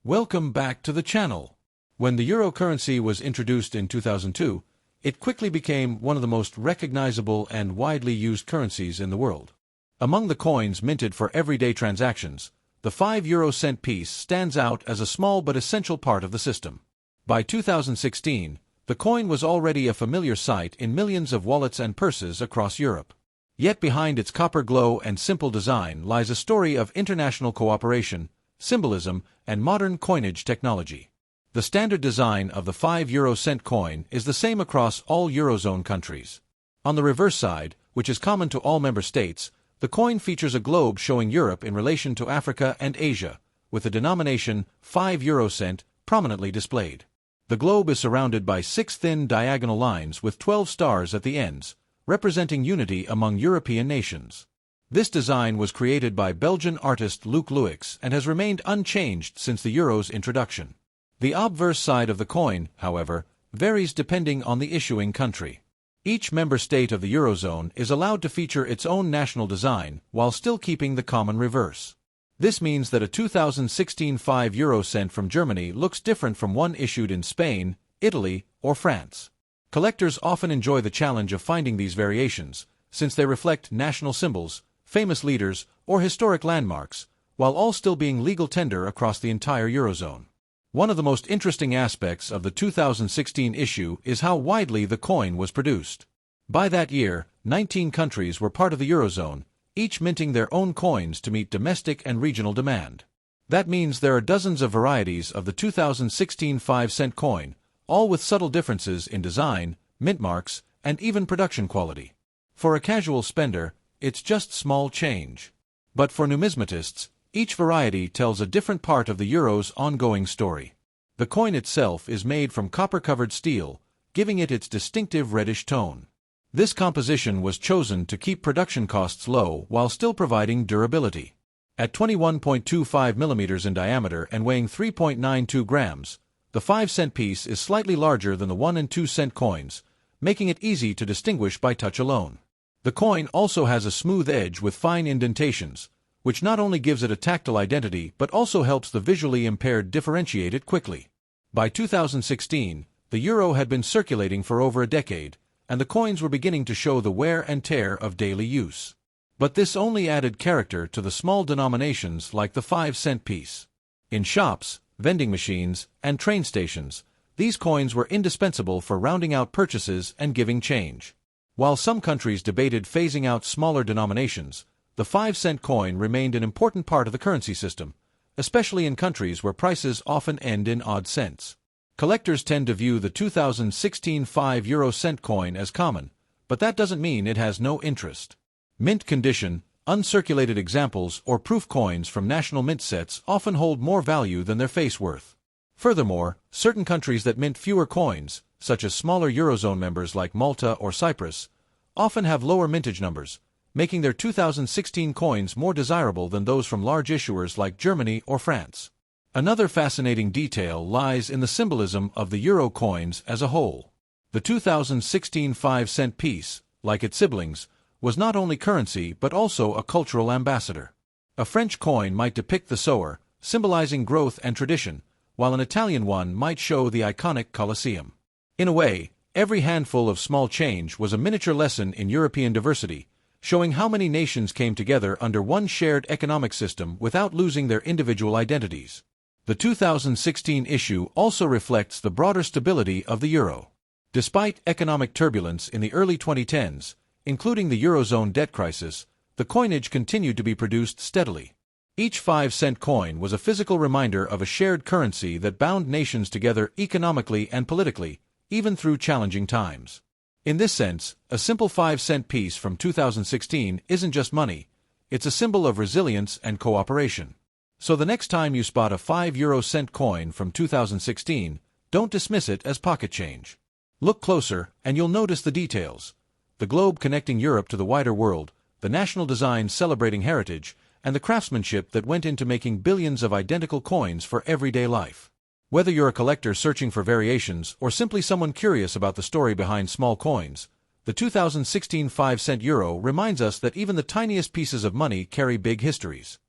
Welcome back to the channel. When the euro currency was introduced in 2002, it quickly became one of the most recognizable and widely used currencies in the world. Among the coins minted for everyday transactions, the 5 euro-cent piece stands out as a small but essential part of the system. By 2016, the coin was already a familiar sight in millions of wallets and purses across Europe. Yet behind its copper glow and simple design lies a story of international cooperation, symbolism, and modern coinage technology. The standard design of the 5 euro-cent coin is the same across all Eurozone countries. On the reverse side, which is common to all member states, the coin features a globe showing Europe in relation to Africa and Asia, with the denomination 5 euro-cent prominently displayed. The globe is surrounded by 6 thin diagonal lines with 12 stars at the ends, representing unity among European nations. This design was created by Belgian artist Luc Louix and has remained unchanged since the euro's introduction. The obverse side of the coin, however, varies depending on the issuing country. Each member state of the Eurozone is allowed to feature its own national design while still keeping the common reverse. This means that a 2016 5 euro-cent from Germany looks different from one issued in Spain, Italy, or France. Collectors often enjoy the challenge of finding these variations, since they reflect national symbols, famous leaders, or historic landmarks, while all still being legal tender across the entire Eurozone. One of the most interesting aspects of the 2016 issue is how widely the coin was produced. By that year, 19 countries were part of the Eurozone, each minting their own coins to meet domestic and regional demand. That means there are dozens of varieties of the 2016 5-cent coin, all with subtle differences in design, mint marks, and even production quality. For a casual spender, it's just small change. But for numismatists, each variety tells a different part of the euro's ongoing story. The coin itself is made from copper-covered steel, giving it its distinctive reddish tone. This composition was chosen to keep production costs low while still providing durability. At 21.25 millimeters in diameter and weighing 3.92 grams, the 5-cent piece is slightly larger than the 1 and 2-cent coins, making it easy to distinguish by touch alone. The coin also has a smooth edge with fine indentations, which not only gives it a tactile identity but also helps the visually impaired differentiate it quickly. By 2016, the euro had been circulating for over a decade, and the coins were beginning to show the wear and tear of daily use. But this only added character to the small denominations like the 5-cent piece. In shops, vending machines, and train stations, these coins were indispensable for rounding out purchases and giving change. While some countries debated phasing out smaller denominations, the 5-cent coin remained an important part of the currency system, especially in countries where prices often end in odd cents. Collectors tend to view the 2016 5 euro-cent coin as common, but that doesn't mean it has no interest. Mint condition, uncirculated examples, or proof coins from national mint sets often hold more value than their face worth. Furthermore, certain countries that mint fewer coins, such as smaller Eurozone members like Malta or Cyprus, often have lower mintage numbers, making their 2016 coins more desirable than those from large issuers like Germany or France. Another fascinating detail lies in the symbolism of the euro coins as a whole. The 2016 5-cent piece, like its siblings, was not only currency but also a cultural ambassador. A French coin might depict the sower, symbolizing growth and tradition, while an Italian one might show the iconic Colosseum. In a way, every handful of small change was a miniature lesson in European diversity, showing how many nations came together under one shared economic system without losing their individual identities. The 2016 issue also reflects the broader stability of the euro. Despite economic turbulence in the early 2010s, including the Eurozone debt crisis, the coinage continued to be produced steadily. Each 5-cent coin was a physical reminder of a shared currency that bound nations together economically and politically, even through challenging times. In this sense, a simple 5-cent piece from 2016 isn't just money, it's a symbol of resilience and cooperation. So the next time you spot a 5 euro-cent coin from 2016, don't dismiss it as pocket change. Look closer, and you'll notice the details. The globe connecting Europe to the wider world, the national design celebrating heritage, and the craftsmanship that went into making billions of identical coins for everyday life. Whether you're a collector searching for variations or simply someone curious about the story behind small coins, the 2016 5-cent euro reminds us that even the tiniest pieces of money carry big histories.